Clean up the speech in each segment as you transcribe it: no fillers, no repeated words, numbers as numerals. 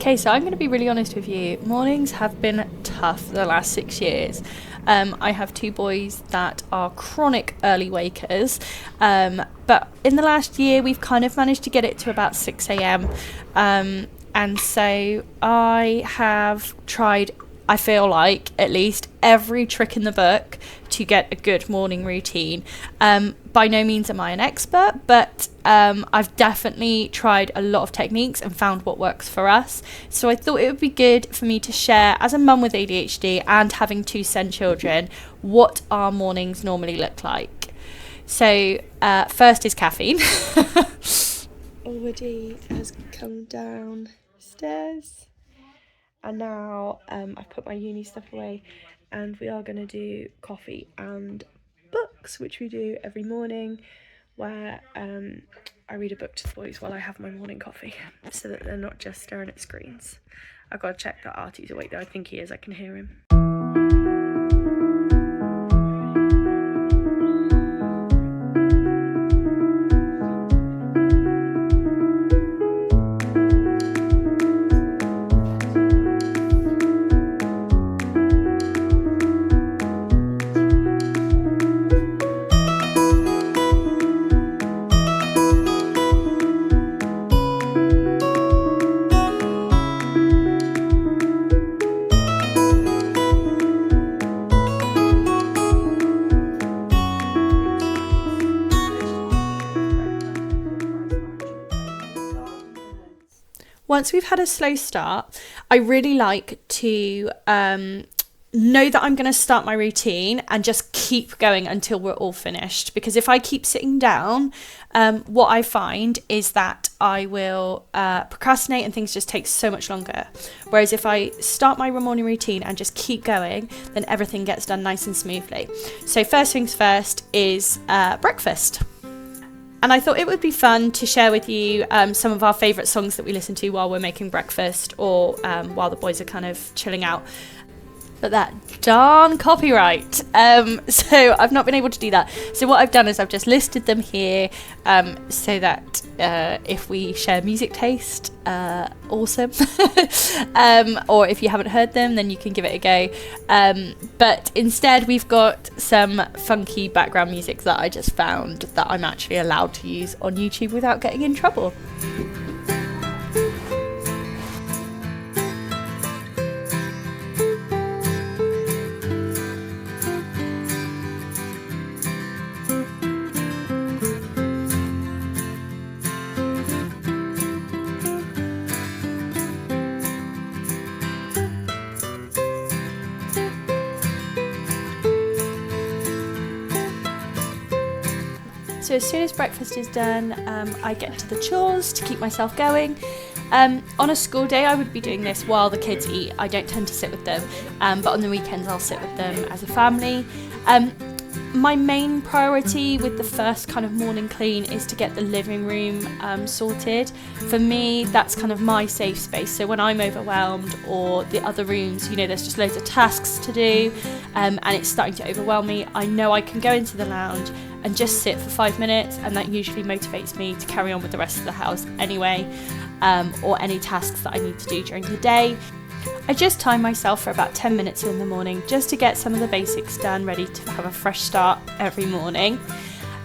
Okay, so I'm going to be really honest with you. Mornings have been tough the last 6 years. I have two boys that are chronic early wakers, but in the last year we've kind of managed to get it to about 6 a.m. And so I have tried, I feel like, at least every trick in the book to get a good morning routine. By no means am I an expert, but I've definitely tried a lot of techniques and found what works for us. So I thought it would be good for me to share, as a mum with ADHD and having two SEN children, what our mornings normally look like. So first is caffeine. Already has come downstairs. And now I've put my uni stuff away and we are going to do coffee and books, which we do every morning, where I read a book to the boys while I have my morning coffee so that they're not just staring at screens. I've got to check that Artie's awake though. I think he is. I can hear him. Once we've had a slow start, I really like to know that I'm going to start my routine and just keep going until we're all finished. Because if I keep sitting down, what I find is that I will procrastinate and things just take so much longer. Whereas if I start my morning routine and just keep going, then everything gets done nice and smoothly. So first things first is breakfast. And I thought it would be fun to share with you some of our favourite songs that we listen to while we're making breakfast or while the boys are kind of chilling out. But that darn copyright. So I've not been able to do that. So what I've done is I've just listed them here so that if we share music taste, awesome. Or if you haven't heard them, then you can give it a go. But instead we've got some funky background music that I just found that I'm actually allowed to use on YouTube without getting in trouble. So as soon as breakfast is done, I get to the chores to keep myself going. On a school day, I would be doing this while the kids eat. I don't tend to sit with them, but on the weekends I'll sit with them as a family. My main priority with the first kind of morning clean is to get the living room sorted. For me, that's kind of my safe space. So when I'm overwhelmed or the other rooms, you know, there's just loads of tasks to do and it's starting to overwhelm me, I know I can go into the lounge and just sit for 5 minutes, and that usually motivates me to carry on with the rest of the house anyway, or any tasks that I need to do during the day. I just time myself for about 10 minutes in the morning just to get some of the basics done, ready to have a fresh start every morning,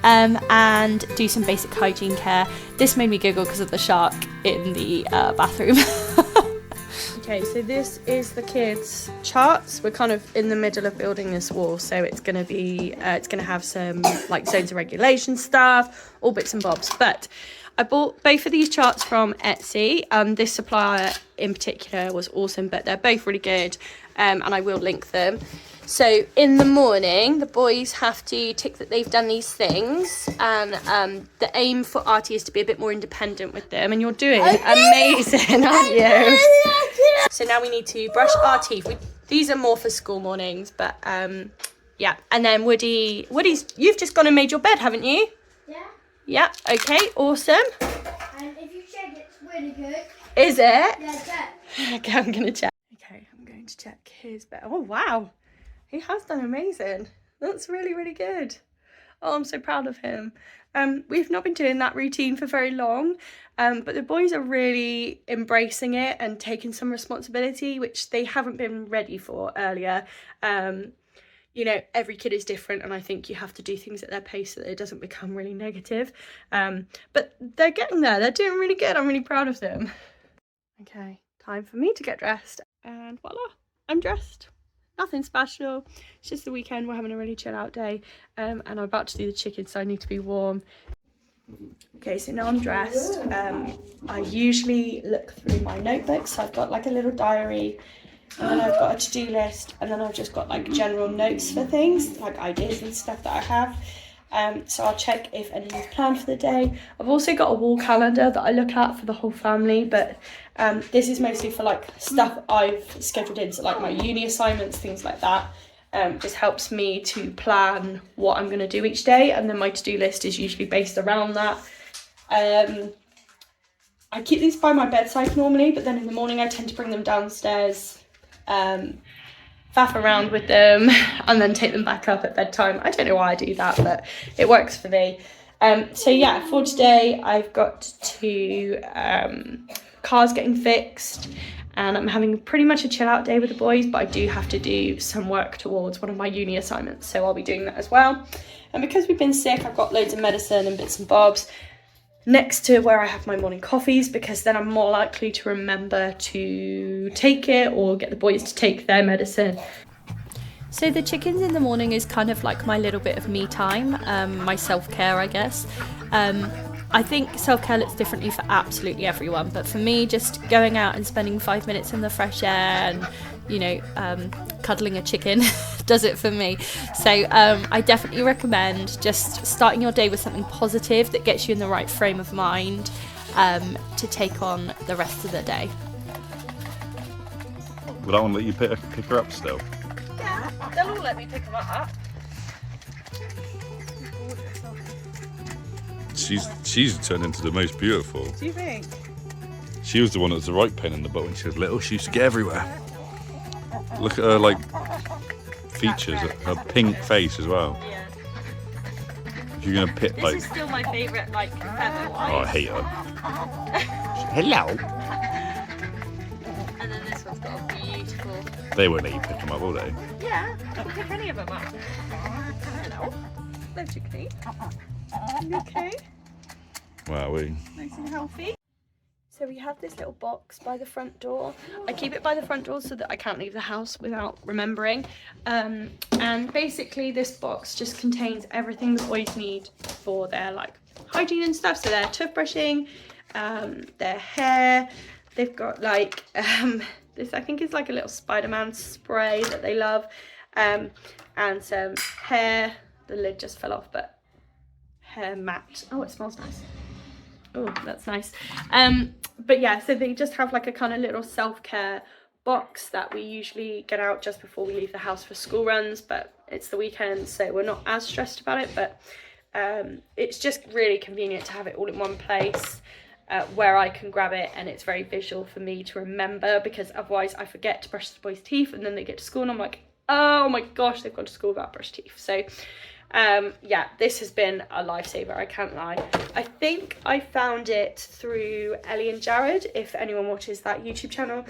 and do some basic hygiene care. This made me giggle because of the shark in the bathroom. Okay, so this is the kids' charts. We're kind of in the middle of building this wall, so it's going to be, it's going to have some like zones of regulation stuff, all bits and bobs. But I bought both of these charts from Etsy. This supplier in particular was awesome, but they're both really good, and I will link them. So in the morning, the boys have to tick that they've done these things, and the aim for Artie is to be a bit more independent with them, and you're doing amazing, aren't you? So now we need to brush our teeth. These are more for school mornings, but yeah. And then Woody's, you've just gone and made your bed, haven't you? Yeah. Yeah, okay, awesome. And if you check, it's really good. Is it? Yeah, check. Okay, I'm going to check. Okay, I'm going to check his bed. Oh, wow. He has done amazing. That's really, really good. Oh, I'm so proud of him. We've not been doing that routine for very long, but the boys are really embracing it and taking some responsibility, which they haven't been ready for earlier. You know, every kid is different, and I think you have to do things at their pace so that it doesn't become really negative. But they're getting there. They're doing really good. I'm really proud of them. Okay, time for me to get dressed, and voila, I'm dressed. Nothing special, it's just the weekend. We're having a really chill out day, and I'm about to do the chicken, so I need to be warm. Okay, so now I'm dressed. I usually look through my notebooks, so I've got like a little diary, and then I've got a to-do list, and then I've just got like general notes for things, like ideas and stuff that I have. So I'll check if anything's planned for the day. I've also got a wall calendar that I look at for the whole family, but this is mostly for like stuff I've scheduled in, so like my uni assignments, things like that. Just helps me to plan what I'm going to do each day, and then my to-do list is usually based around that. I keep these by my bedside normally, but then in the morning I tend to bring them downstairs, faff around with them, and then take them back up at bedtime. I don't know why I do that, but it works for me. So yeah, for today I've got to cars getting fixed, and I'm having pretty much a chill out day with the boys, but I do have to do some work towards one of my uni assignments, so I'll be doing that as well. And because we've been sick, I've got loads of medicine and bits and bobs next to where I have my morning coffees, because then I'm more likely to remember to take it or get the boys to take their medicine. So the chickens in the morning is kind of like my little bit of me time, my self-care, I guess. I think self-care looks differently for absolutely everyone, but for me, just going out and spending 5 minutes in the fresh air and, you know, cuddling a chicken does it for me. So I definitely recommend just starting your day with something positive that gets you in the right frame of mind to take on the rest of the day. Will I want to let you pick her up still? Yeah, they'll all let me pick them up. She's turned into the most beautiful. Do you think? She was the one that was the right pain in the butt when she was little. She used to get everywhere. Look at her like features, her pink face as well. Yeah. If you're gonna pit This is still my favourite, like, feather wise. Oh, I hate her. Hello. And then this one's got a beautiful. They won't let you pick them up, will they? Yeah, I can pick any of them up. Hello. Hello, chickadee. You okay? Wow, Nice and healthy. So we have this little box by the front door. I keep it by the front door so that I can't leave the house without remembering. And basically this box just contains everything the boys need for their like hygiene and stuff. So their toothbrushing, their hair. They've got like this, I think is like a little Spider-Man spray that they love, and some hair. The lid just fell off, but hair mat. Oh, it smells nice. Oh, that's nice. But yeah, so they just have like a kind of little self-care box that we usually get out just before we leave the house for school runs, but it's the weekend, so we're not as stressed about it. But it's just really convenient to have it all in one place where I can grab it, and it's very visual for me to remember, because otherwise I forget to brush the boys' teeth, and then they get to school and I'm like, oh my gosh, they've gone to school without brushed teeth. So yeah, this has been a lifesaver, I can't lie. I think I found it through Ellie and Jared, if anyone watches that YouTube channel.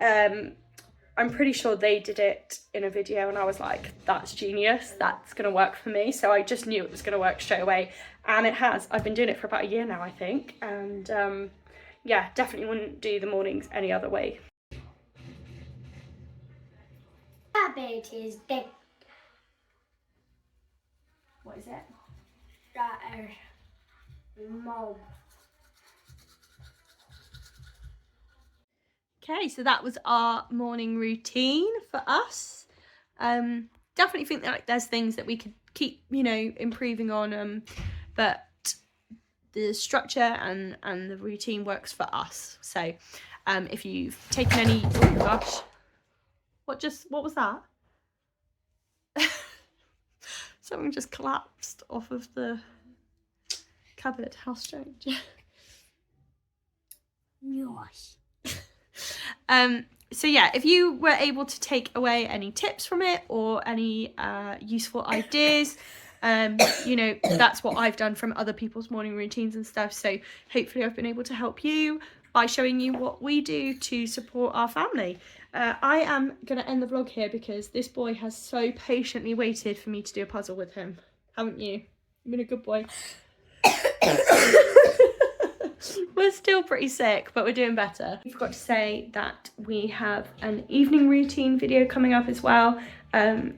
I'm pretty sure they did it in a video, and I was like, that's genius, that's gonna work for me. So I just knew it was gonna work straight away, and it has. I've been doing it for about a year now, I think, and yeah, definitely wouldn't do the mornings any other way. Rabbit is big. What is it? That is mom. Okay, so that was our morning routine for us. Definitely think that like there's things that we could keep, you know, improving on, but the structure and the routine works for us. So if you've taken any, oh gosh, what was that? Something just collapsed off of the cupboard. How strange. Yes. So yeah, if you were able to take away any tips from it or any useful ideas, You know, that's what I've done from other people's morning routines and stuff. So hopefully I've been able to help you by showing you what we do to support our family. I am going to end the vlog here because this boy has so patiently waited for me to do a puzzle with him. Haven't you? You've been a good boy. We're still pretty sick, but we're doing better. I forgot to say that we have an evening routine video coming up as well.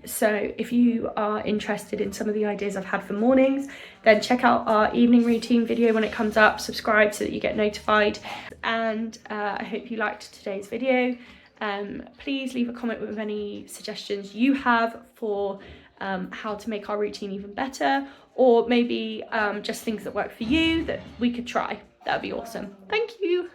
So if you are interested in some of the ideas I've had for mornings, then check out our evening routine video when it comes up. Subscribe so that you get notified. And I hope you liked today's video. Please leave a comment with any suggestions you have for how to make our routine even better, or maybe just things that work for you that we could try. That would be awesome. Thank you.